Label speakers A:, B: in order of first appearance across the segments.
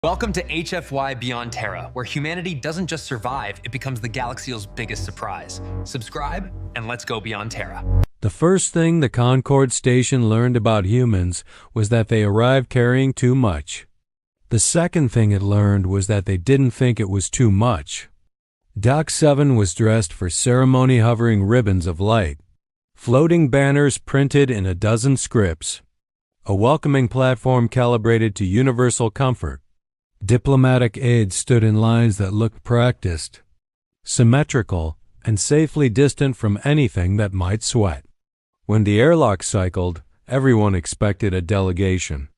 A: Welcome to HFY Beyond Terra, where humanity doesn't just survive, it becomes the galaxy's biggest surprise. Subscribe, and let's go beyond Terra.
B: The first thing the Concord station learned about humans was that they arrived carrying too much. The second thing it learned was that they didn't think it was too much. Dock 7 was dressed for ceremony hovering ribbons of light, floating banners printed in a dozen scripts, a welcoming platform calibrated to universal comfort. Diplomatic aides stood in lines that looked practiced, symmetrical, and safely distant from anything that might sweat. When the airlock cycled, everyone expected a delegation.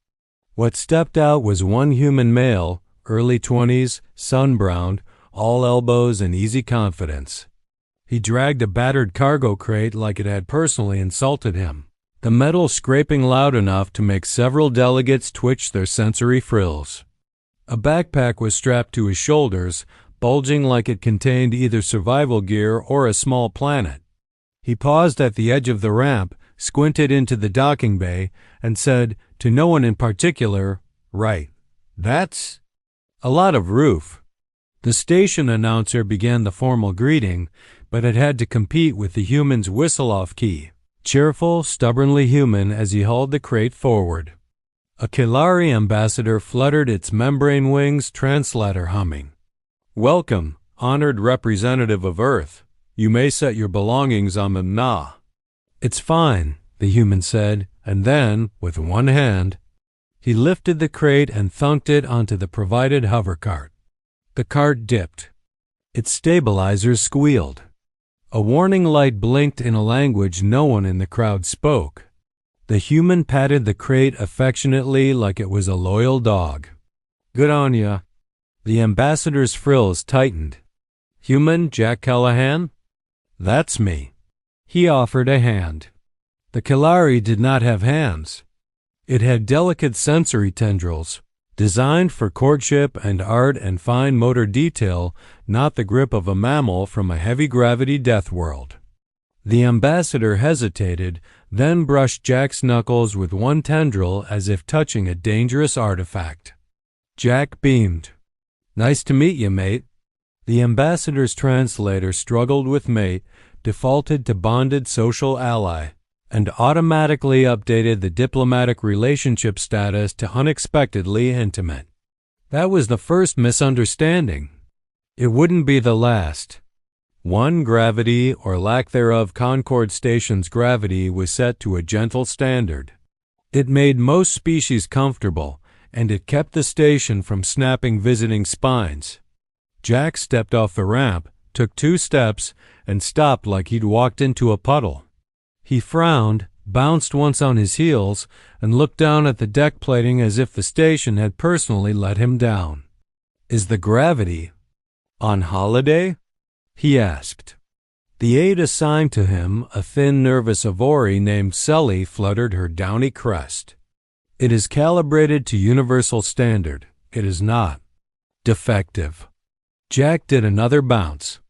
B: What stepped out was one human male, early 20s, sun-browned, all elbows and easy confidence. He dragged a battered cargo crate like it had personally insulted him, the metal scraping loud enough to make several delegates twitch their sensory frills. A backpack was strapped to his shoulders, bulging like it contained either survival gear or a small planet. He paused at the edge of the ramp, squinted into the docking bay, and said, to no one in particular, "Right, that's a lot of roof." The station announcer began the formal greeting, but it had to compete with the human's whistle-off key, cheerful, stubbornly human as he hauled the crate forward. A Kilari ambassador fluttered its membrane wings, translator humming. "Welcome, honored representative of Earth. You may set your belongings on the Na." "It's fine," the human said, and then, with one hand, he lifted the crate and thunked it onto the provided hover cart. The cart dipped. Its stabilizers squealed. A warning light blinked in a language no one in the crowd spoke. The human patted the crate affectionately like it was a loyal dog. "Good on ya." The ambassador's frills tightened. "Human Jack Callahan?" "That's me." He offered a hand. The Kilari did not have hands. It had delicate sensory tendrils, designed for courtship and art and fine motor detail, not the grip of a mammal from a heavy-gravity death world. The ambassador hesitated, then brushed Jack's knuckles with one tendril as if touching a dangerous artifact. Jack beamed. "Nice to meet you, mate." The ambassador's translator struggled with mate, defaulted to bonded social ally, and automatically updated the diplomatic relationship status to unexpectedly intimate. That was the first misunderstanding. It wouldn't be the last. One gravity, or lack thereof, Concord Station's gravity was set to a gentle standard. It made most species comfortable, and it kept the station from snapping visiting spines. Jack stepped off the ramp, took 2 steps, and stopped like he'd walked into a puddle. He frowned, bounced once on his heels, and looked down at the deck plating as if the station had personally let him down. "Is the gravity on holiday?" he asked. The aide assigned to him, a thin, nervous Avori named Sully, fluttered her downy crest. "It is calibrated to universal standard. It is not defective." Jack did another bounce.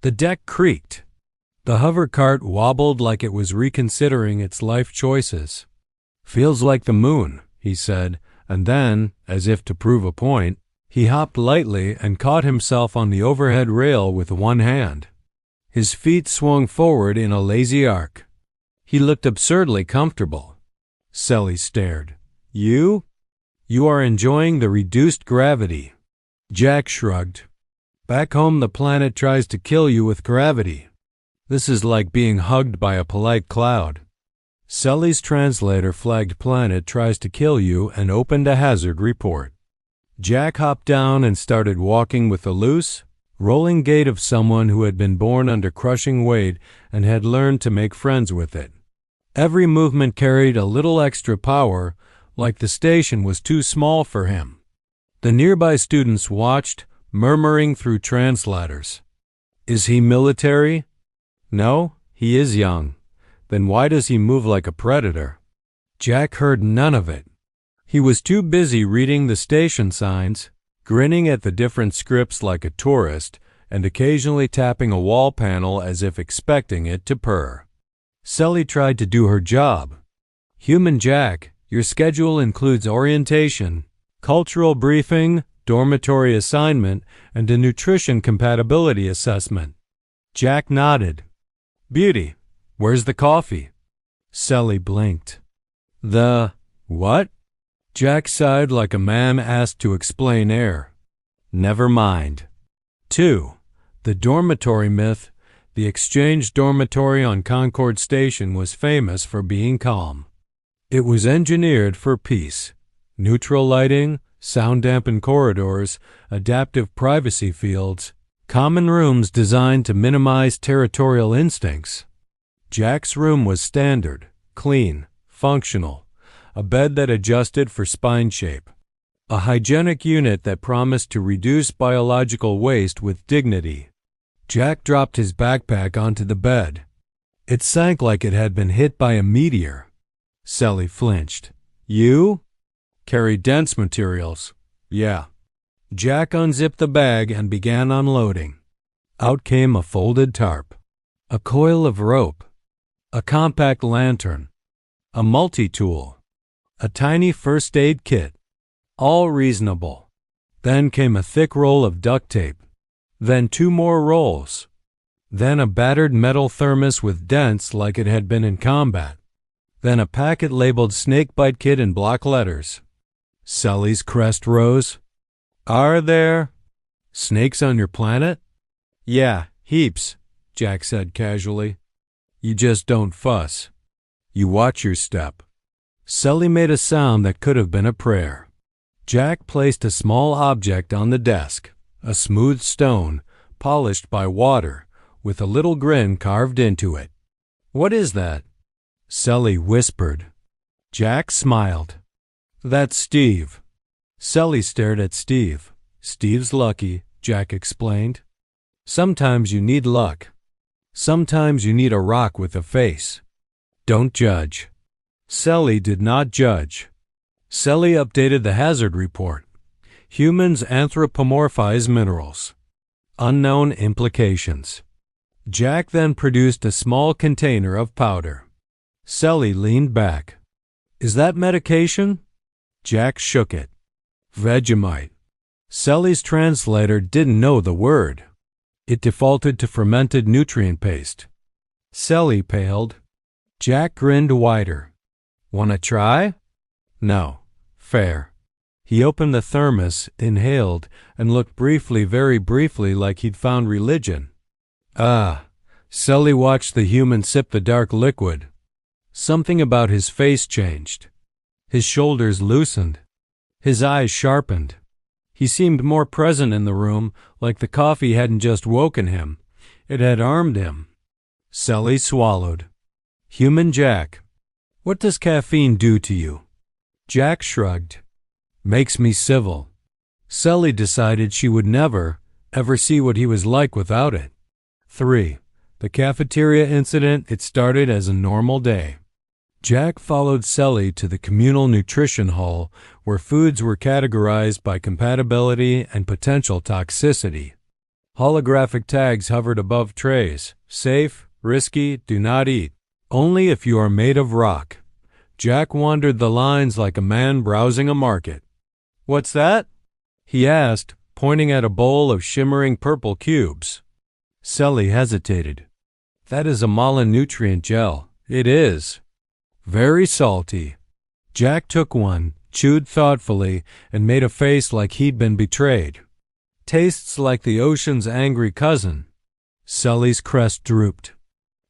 B: The deck creaked. The hover cart wobbled like it was reconsidering its life choices. "Feels like the moon," he said, and then, as if to prove a point, he hopped lightly and caught himself on the overhead rail with one hand. His feet swung forward in a lazy arc. He looked absurdly comfortable. Sully stared. "You? You are enjoying the reduced gravity." Jack shrugged. "Back home the planet tries to kill you with gravity. This is like being hugged by a polite cloud." Sully's translator flagged "Planet tries to kill you" and opened a hazard report. Jack hopped down and started walking with the loose, rolling gait of someone who had been born under crushing weight and had learned to make friends with it. Every movement carried a little extra power, like the station was too small for him. The nearby students watched, murmuring through translators. "Is he military?" "No, he is young." "Then why does he move like a predator?" Jack heard none of it. He was too busy reading the station signs, grinning at the different scripts like a tourist, and occasionally tapping a wall panel as if expecting it to purr. Sully tried to do her job. "Human Jack, your schedule includes orientation, cultural briefing, dormitory assignment, and a nutrition compatibility assessment. Jack nodded. Beauty, where's the coffee? Sally blinked. The what? Jack sighed like a man asked to explain air. Never mind. 2. The dormitory myth. The exchange dormitory on Concord Station was famous for being calm. It was engineered for peace. Neutral lighting, sound-dampened corridors, adaptive privacy fields, common rooms designed to minimize territorial instincts. Jack's room was standard, clean, functional, a bed that adjusted for spine shape, a hygienic unit that promised to reduce biological waste with dignity. Jack dropped his backpack onto the bed. It sank like it had been hit by a meteor. Sally flinched. You? Carry dense materials. Yeah. Jack unzipped the bag and began unloading. Out came a folded tarp, a coil of rope, a compact lantern, a multi-tool, a tiny first aid kit. All reasonable. Then came a thick roll of duct tape. Then 2 more rolls. Then a battered metal thermos with dents like it had been in combat. Then a packet labeled snakebite kit in block letters. Sally's crest rose. Are there snakes on your planet? Yeah, heaps, Jack said casually. You just don't fuss. You watch your step. Sally made a sound that could have been a prayer. Jack placed a small object on the desk, a smooth stone, polished by water, with a little grin carved into it. What is that? Sally whispered. Jack smiled. That's Steve. Sally stared at Steve. Steve's lucky, Jack explained. Sometimes you need luck. Sometimes you need a rock with a face. Don't judge. Sally did not judge. Sally updated the hazard report. Humans anthropomorphize minerals. Unknown implications. Jack then produced a small container of powder. Sally leaned back. Is that medication? Jack shook it. Vegemite. Sally's translator didn't know the word. It defaulted to fermented nutrient paste. Sally paled. Jack grinned wider. Wanna try? No. Fair. He opened the thermos, inhaled, and looked briefly, very briefly, like he'd found religion. Ah. Sally watched the human sip the dark liquid. Something about his face changed. His shoulders loosened. His eyes sharpened. He seemed more present in the room, like the coffee hadn't just woken him. It had armed him. Sally swallowed. Human Jack. What does caffeine do to you? Jack shrugged. Makes me civil. Sally decided she would never, ever see what he was like without it. 3. The cafeteria incident. It started as a normal day. Jack followed Sally to the communal nutrition hall where foods were categorized by compatibility and potential toxicity. Holographic tags hovered above trays. Safe, risky, do not eat. Only if you are made of rock. Jack wandered the lines like a man browsing a market. What's that? He asked, pointing at a bowl of shimmering purple cubes. Sally hesitated. That is a mononutrient gel. It is. Very salty. Jack took one, chewed thoughtfully, and made a face like he'd been betrayed. Tastes like the ocean's angry cousin. Sally's crest drooped.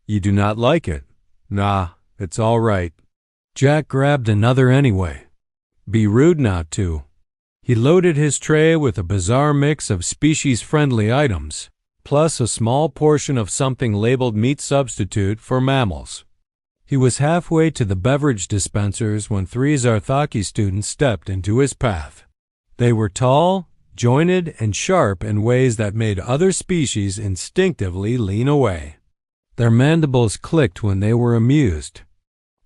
B: You do not like it? Nah, it's all right. Jack grabbed another anyway. Be rude not to. He loaded his tray with a bizarre mix of species-friendly items, plus a small portion of something labeled meat substitute for mammals. He was halfway to the beverage dispensers when 3 Zarthaki students stepped into his path. They were tall, jointed, and sharp in ways that made other species instinctively lean away. Their mandibles clicked when they were amused.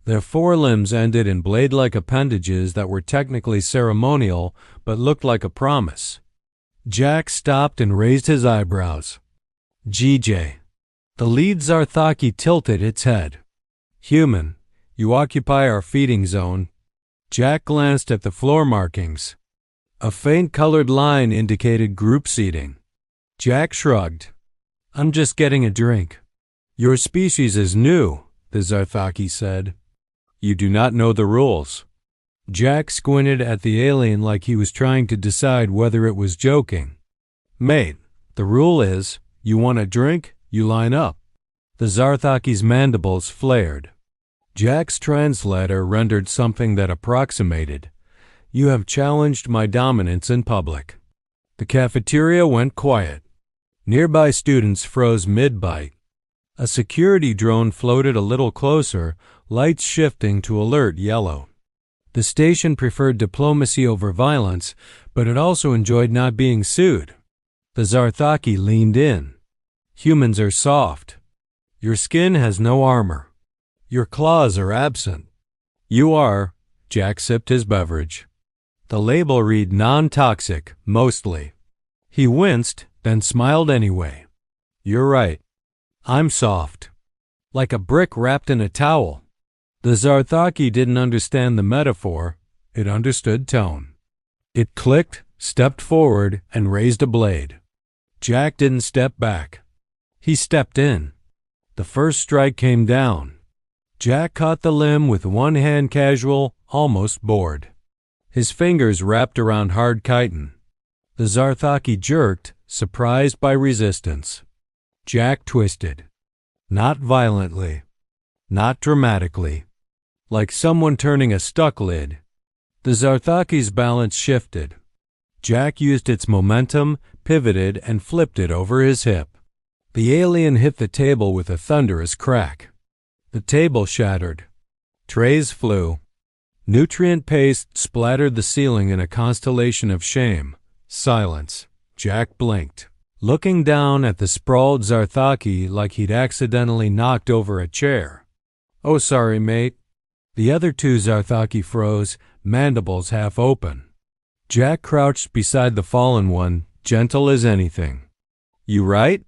B: Their forelimbs ended in blade-like appendages that were technically ceremonial but looked like a promise. Jack stopped and raised his eyebrows. GJ. The lead Zarthaki tilted its head. Human, you occupy our feeding zone. Jack glanced at the floor markings. A faint colored line indicated group seating. Jack shrugged. I'm just getting a drink. Your species is new, the Zarthaki said. You do not know the rules. Jack squinted at the alien like he was trying to decide whether it was joking. Mate, the rule is, you want a drink, you line up. The Zarthaki's mandibles flared. Jack's translator rendered something that approximated. You have challenged my dominance in public. The cafeteria went quiet. Nearby students froze mid-bite. A security drone floated a little closer, lights shifting to alert yellow. The station preferred diplomacy over violence, but it also enjoyed not being sued. The Zarthaki leaned in. Humans are soft. Your skin has no armor. Your claws are absent. You are. Jack sipped his beverage. The label read non-toxic, mostly. He winced, then smiled anyway. You're right. I'm soft. Like a brick wrapped in a towel. The Zarthaki didn't understand the metaphor. It understood tone. It clicked, stepped forward, and raised a blade. Jack didn't step back. He stepped in. The first strike came down. Jack caught the limb with one hand casual, almost bored. His fingers wrapped around hard chitin. The Zarthaki jerked, surprised by resistance. Jack twisted. Not violently. Not dramatically. Like someone turning a stuck lid. The Zarthaki's balance shifted. Jack used its momentum, pivoted, and flipped it over his hip. The alien hit the table with a thunderous crack. The table shattered. Trays flew. Nutrient paste splattered the ceiling in a constellation of shame. Silence. Jack blinked, looking down at the sprawled Zarthaki like he'd accidentally knocked over a chair. Oh, sorry, mate. The other two Zarthaki froze, mandibles half open. Jack crouched beside the fallen one, gentle as anything. You right?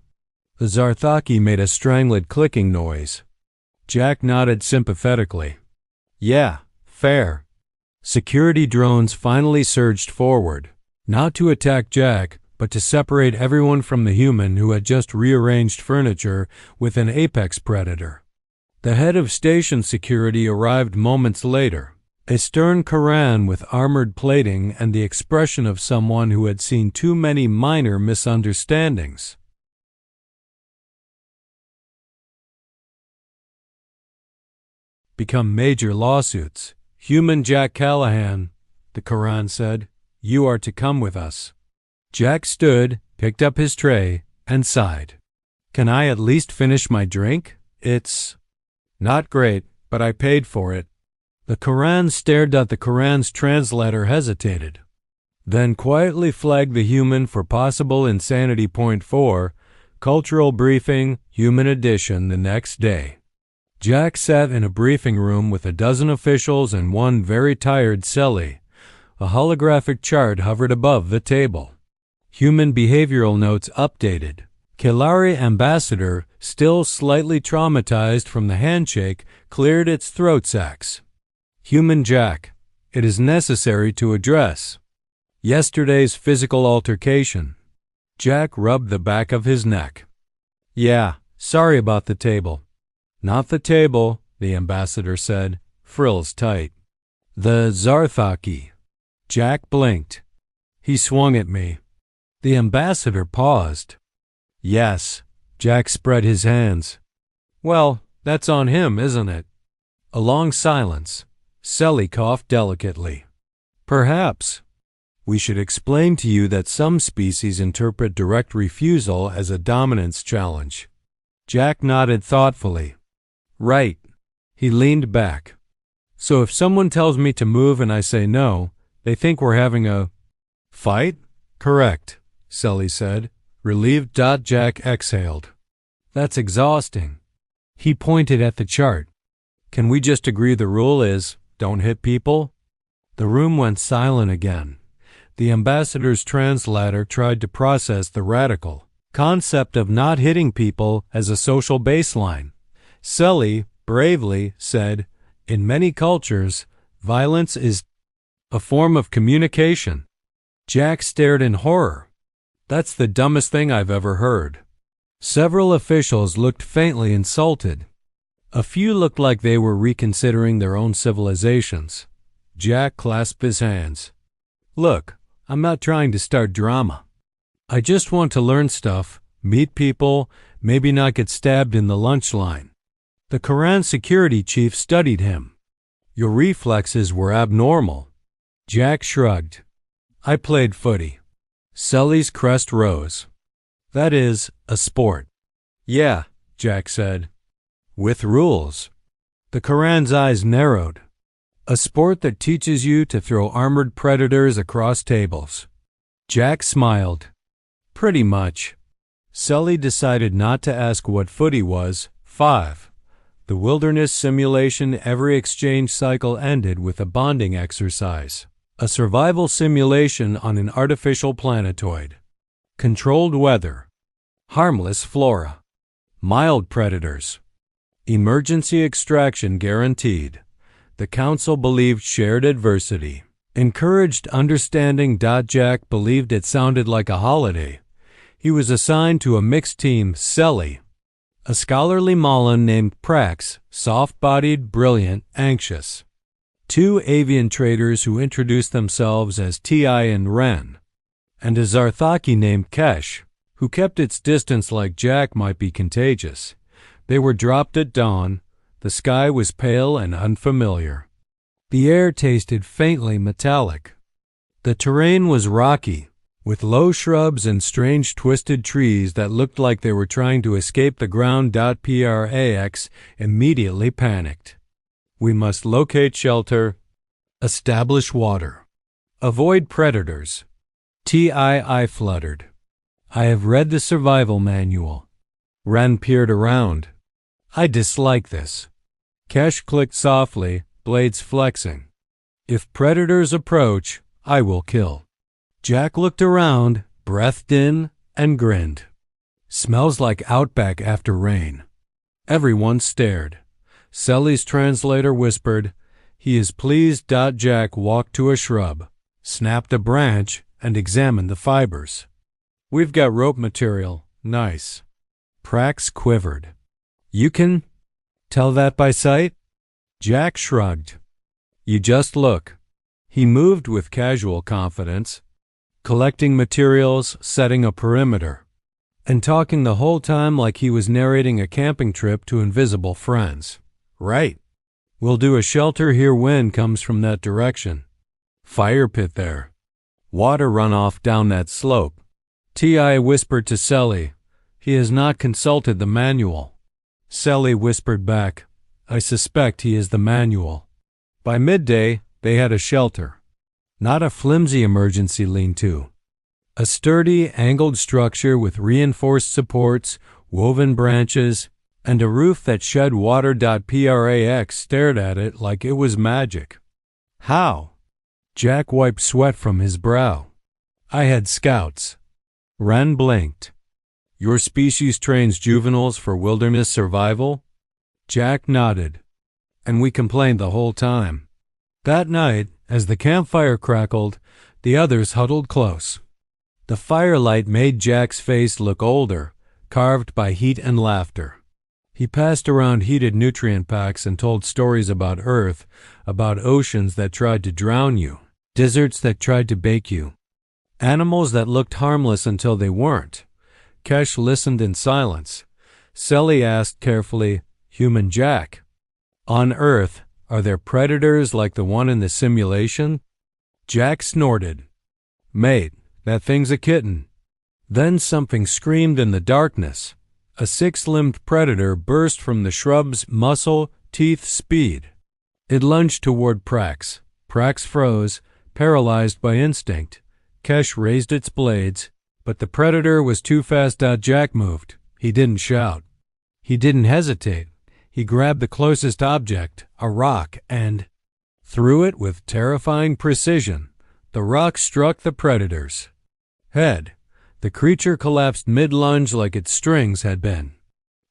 B: The Zarthaki made a strangled clicking noise. Jack nodded sympathetically. Yeah, fair. Security drones finally surged forward, not to attack Jack, but to separate everyone from the human who had just rearranged furniture with an apex predator. The head of station security arrived moments later, a stern Quran with armored plating and the expression of someone who had seen too many minor misunderstandings. Become major lawsuits. Human Jack Callahan, the Quran said, you are to come with us. Jack stood, picked up his tray, and sighed. Can I at least finish my drink? It's not great, but I paid for it. The Quran stared at the Quran's translator hesitated, then quietly flagged the human for possible insanity. Point 4, cultural briefing, human edition the next day. Jack sat in a briefing room with a dozen officials and one very tired celly. A holographic chart hovered above the table. Human behavioral notes updated. Kelari ambassador, still slightly traumatized from the handshake, cleared its throat sacs. Human Jack, it is necessary to address yesterday's physical altercation. Jack rubbed the back of his neck. Yeah, sorry about the table. Not the table, the ambassador said, frills tight. The Zarthaki. Jack blinked. He swung at me. The ambassador paused. Yes, Jack spread his hands. Well, that's on him, isn't it? A long silence. Selly coughed delicately. Perhaps. We should explain to you that some species interpret direct refusal as a dominance challenge. Jack nodded thoughtfully. Right. He leaned back. So if someone tells me to move and I say no, they think we're having a fight? Correct, Selly said. Relieved. Jack exhaled. That's exhausting. He pointed at the chart. Can we just agree the rule is, don't hit people? The room went silent again. The ambassador's translator tried to process the radical concept of not hitting people as a social baseline. Selly bravely said, in many cultures, violence is a form of communication. Jack stared in horror. That's the dumbest thing I've ever heard. Several officials looked faintly insulted. A few looked like they were reconsidering their own civilizations. Jack clasped his hands. Look, I'm not trying to start drama. I just want to learn stuff, meet people, maybe not get stabbed in the lunch line. The Quran security chief studied him. Your reflexes were abnormal. Jack shrugged. I played footy. Sully's crest rose. That is, a sport. Yeah, Jack said. With rules. The Quran's eyes narrowed. A sport that teaches you to throw armored predators across tables. Jack smiled. Pretty much. Sully decided not to ask what footy was. 5. The wilderness simulation every exchange cycle ended with a bonding exercise. A survival simulation on an artificial planetoid. Controlled weather. Harmless flora. Mild predators. Emergency extraction guaranteed. The council believed shared adversity. Encouraged understanding. Jack believed it sounded like a holiday. He was assigned to a mixed team, Sully. A scholarly Mullen named Prax, soft-bodied, brilliant, anxious. 2 avian traders who introduced themselves as T.I. and Ren. And a Zarthaki named Kesh, who kept its distance like Jack might be contagious. They were dropped at dawn. The sky was pale and unfamiliar. The air tasted faintly metallic. The terrain was rocky, with low shrubs and strange twisted trees that looked like they were trying to escape the ground. Prax immediately panicked. We must locate shelter, establish water, avoid predators. I fluttered. I have read the survival manual. Ren peered around. I dislike this. Kesh clicked softly, blades flexing. If predators approach, I will kill. Jack looked around, breathed in, and grinned. Smells like Outback after rain. Everyone stared. Sully's translator whispered, He is pleased. Jack walked to a shrub, snapped a branch, and examined the fibers. We've got rope material. Nice. Prax quivered. You can tell that by sight? Jack shrugged. You just look. He moved with casual confidence, collecting materials, setting a perimeter, and talking the whole time like he was narrating a camping trip to invisible friends. Right. We'll do a shelter here. Wind comes from that direction. Fire pit there. Water runoff down that slope. T.I. whispered to Sully. He has not consulted the manual. Sully whispered back, I suspect he is the manual. By midday, they had a shelter. Not a flimsy emergency lean-to. A sturdy, angled structure with reinforced supports, woven branches, and a roof that shed water. Prax stared at it like it was magic. How? Jack wiped sweat from his brow. I had scouts. Ren blinked. Your species trains juveniles for wilderness survival? Jack nodded. And we complained the whole time. That night, as the campfire crackled, the others huddled close. The firelight made Jack's face look older, carved by heat and laughter. He passed around heated nutrient packs and told stories about Earth, about oceans that tried to drown you, deserts that tried to bake you, animals that looked harmless until they weren't. Kesh listened in silence. Sully asked carefully, Human Jack, on Earth, are there predators like the one in the simulation? Jack snorted. Mate, that thing's a kitten. Then something screamed in the darkness. A 6-limbed predator burst from the shrub's muscle, teeth, speed. It lunged toward Prax. Prax froze, paralyzed by instinct. Kesh raised its blades, but the predator was too fast. Jack moved. He didn't shout. He didn't hesitate. He grabbed the closest object, a rock, and threw it with terrifying precision. The rock struck the predator's head. The creature collapsed mid-lunge like its strings had been.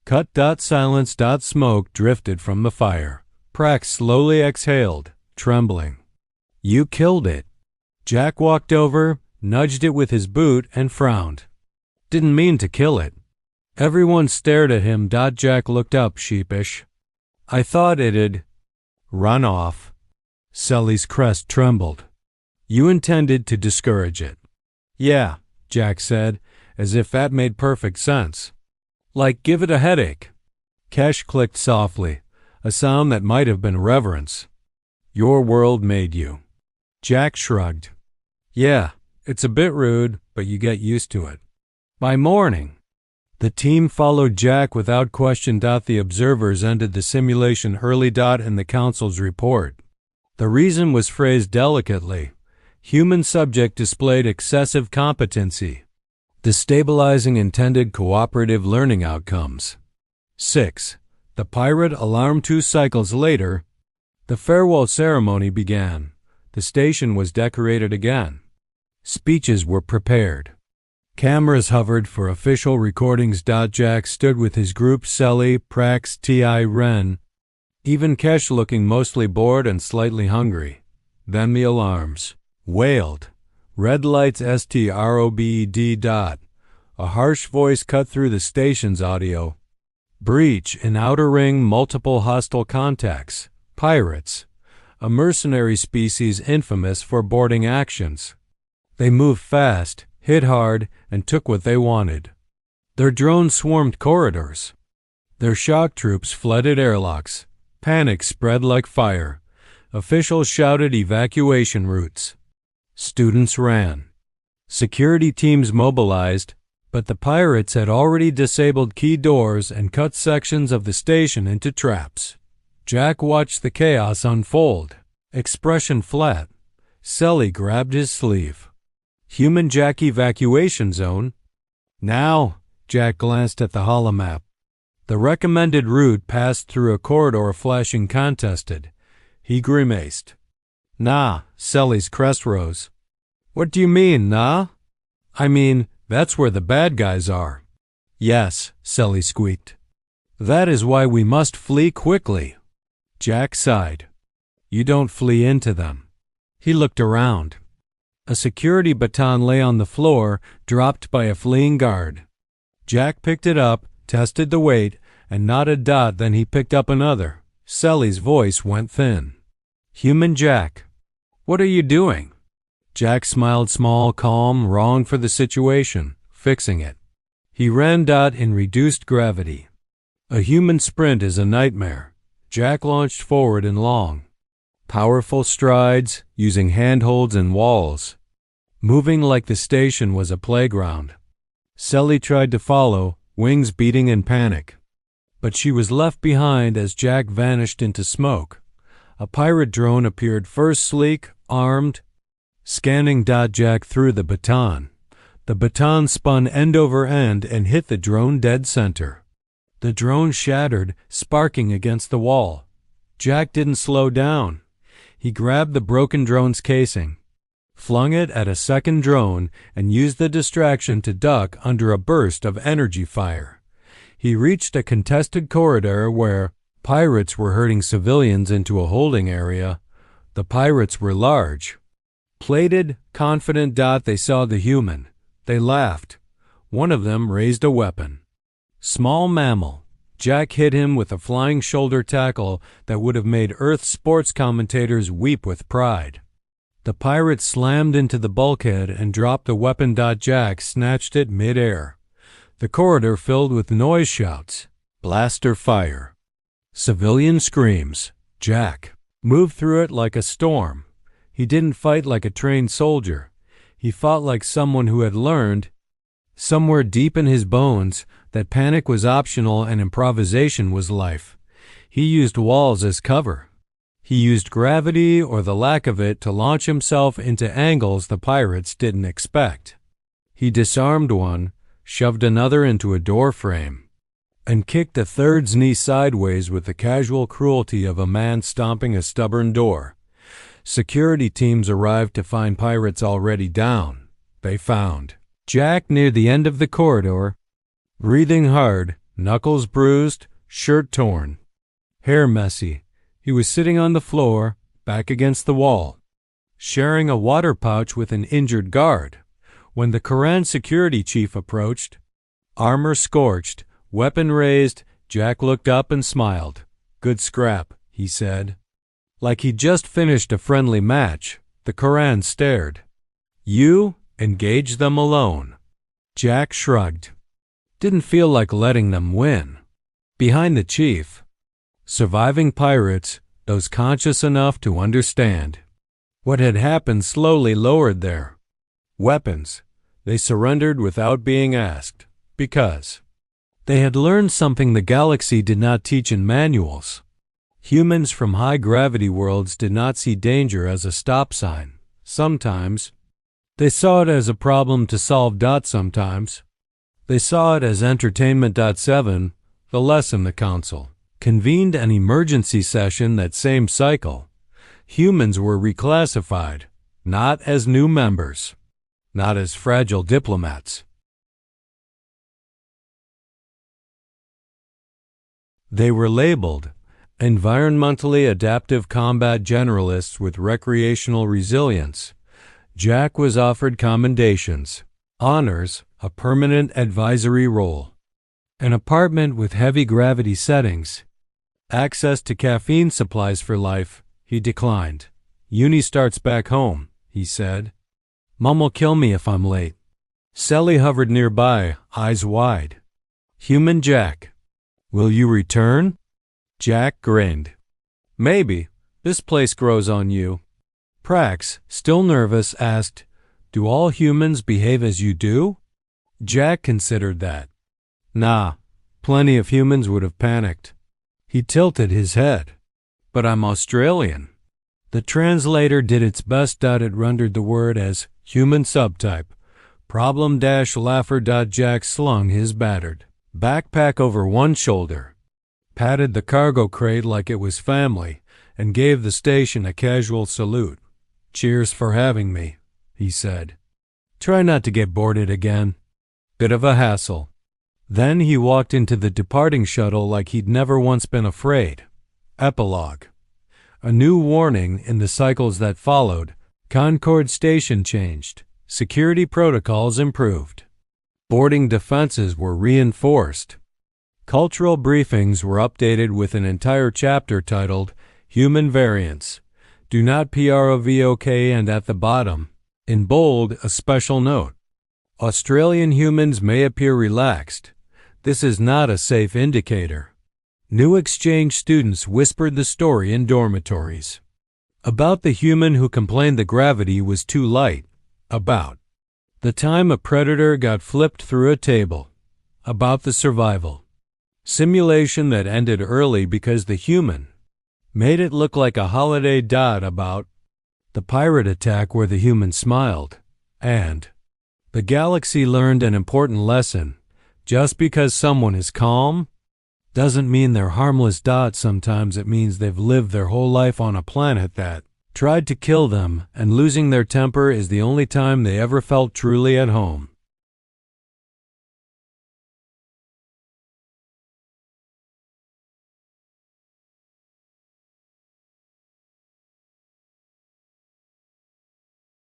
B: Cut. Silence. Smoke drifted from the fire. Prax slowly exhaled, trembling. You killed it. Jack walked over, nudged it with his boot, and frowned. Didn't mean to kill it. Everyone stared at him. Jack looked up, sheepish. I thought it'd run off. Sully's crest trembled. You intended to discourage it. Yeah, Jack said, as if that made perfect sense. Like give it a headache. Kesh clicked softly, a sound that might have been reverence. Your world made you. Jack shrugged. Yeah, it's a bit rude, but you get used to it. By morning, the team followed Jack without question. The observers ended the simulation early. In the council's report, the reason was phrased delicately. Human subject displayed excessive competency, destabilizing intended cooperative learning outcomes. 6. The pirate alarm. 2 cycles later, the farewell ceremony began. The station was decorated again. Speeches were prepared. Cameras hovered for official recordings. Jack stood with his group, Sully, Prax, T.I. Ren, even Kesh looking mostly bored and slightly hungry. Then the alarms wailed. Red lights STROBED. A harsh voice cut through the station's audio. Breach in outer ring, multiple hostile contacts. Pirates, a mercenary species infamous for boarding actions. They moved fast, hit hard, and took what they wanted. Their drones swarmed corridors. Their shock troops flooded airlocks. Panic spread like fire. Officials shouted evacuation routes. Students ran. Security teams mobilized, but the pirates had already disabled key doors and cut sections of the station into traps. Jack watched the chaos unfold, expression flat. Sully grabbed his sleeve. Human Jack evacuation zone. Now, Jack glanced at the holomap. The recommended route passed through a corridor flashing contested. He grimaced. Nah, Sully's crest rose. What do you mean, nah? I mean, that's where the bad guys are. Yes, Sully squeaked. That is why we must flee quickly. Jack sighed. You don't flee into them. He looked around. A security baton lay on the floor, dropped by a fleeing guard. Jack picked it up, tested the weight, and nodded. Then he picked up another. Sully's voice went thin. Human Jack. What are you doing? Jack smiled, small, calm, wrong for the situation, fixing it. He ran. In reduced gravity. A human sprint is a nightmare. Jack launched forward in long, powerful strides, using handholds and walls, moving like the station was a playground. Sully tried to follow, wings beating in panic. But she was left behind as Jack vanished into smoke. A pirate drone appeared first, sleek, armed, scanning. Jack threw the baton. The baton spun end over end and hit the drone dead center. The drone shattered, sparking against the wall. Jack didn't slow down. He grabbed the broken drone's casing, flung it at a second drone, and used the distraction to duck under a burst of energy fire. He reached a contested corridor where pirates were herding civilians into a holding area. The pirates were large, plated, confident. They saw the human. They laughed. One of them raised a weapon. Small mammal. Jack hit him with a flying shoulder tackle that would have made Earth sports commentators weep with pride. The pirate slammed into the bulkhead and dropped the weapon. Jack snatched it mid-air. The corridor filled with noise shouts, blaster fire, civilian screams. Jack moved through it like a storm. He didn't fight like a trained soldier. He fought like someone who had learned, somewhere deep in his bones, that panic was optional and improvisation was life. He used walls as cover. He used gravity, or the lack of it, to launch himself into angles the pirates didn't expect. He disarmed one, shoved another into a door frame, and kicked a third's knee sideways with the casual cruelty of a man stomping a stubborn door. Security teams arrived to find pirates already down. They found Jack near the end of the corridor, breathing hard, knuckles bruised, shirt torn, hair messy. He was sitting on the floor, back against the wall, sharing a water pouch with an injured guard. When the Quran security chief approached, armor scorched, weapon raised, Jack looked up and smiled. "Good scrap," he said. Like he'd just finished a friendly match, the Quran stared. "You engage them alone." Jack shrugged. Didn't feel like letting them win. Behind the chief, surviving pirates, those conscious enough to understand what had happened, slowly lowered their weapons. They surrendered without being asked, because they had learned something the galaxy did not teach in manuals. Humans from high-gravity worlds did not see danger as a stop sign. Sometimes they saw it as a problem to solve. Sometimes they saw it as entertainment. 7. The lesson: the council convened an emergency session that same cycle. Humans were reclassified, not as new members, not as fragile diplomats. They were labeled environmentally adaptive combat generalists with recreational resilience. Jack was offered commendations, honors, a permanent advisory role, an apartment with heavy gravity settings, access to caffeine supplies for life. He declined. "Uni starts back home," he said. "Mom'll kill me if I'm late." Sally hovered nearby, eyes wide. "Human Jack, will you return?" Jack grinned. "Maybe. This place grows on you." Prax, still nervous, asked, "Do all humans behave as you do?" Jack considered that. "Nah, plenty of humans would have panicked." He tilted his head. "But I'm Australian." The translator did its best. It rendered the word as human subtype. Problem-laugher. Jack slung his battered backpack over one shoulder, patted the cargo crate like it was family, and gave the station a casual salute. "Cheers for having me," he said. "Try not to get boarded again. Bit of a hassle." Then he walked into the departing shuttle like he'd never once been afraid. Epilogue. A new warning in the cycles that followed. Concord Station changed. Security protocols improved. Boarding defenses were reinforced. Cultural briefings were updated with an entire chapter titled Human Variants. Do not provoke, and at the bottom, in bold, a special note. Australian humans may appear relaxed. This is not a safe indicator. New exchange students whispered the story in dormitories. About the human who complained the gravity was too light. About the time a predator got flipped through a table. About the survival simulation that ended early because the human made it look like a holiday. About the pirate attack where the human smiled. And the galaxy learned an important lesson. Just because someone is calm doesn't mean they're harmless. Sometimes it means they've lived their whole life on a planet that tried to kill them, and losing their temper is the only time they ever felt truly at home.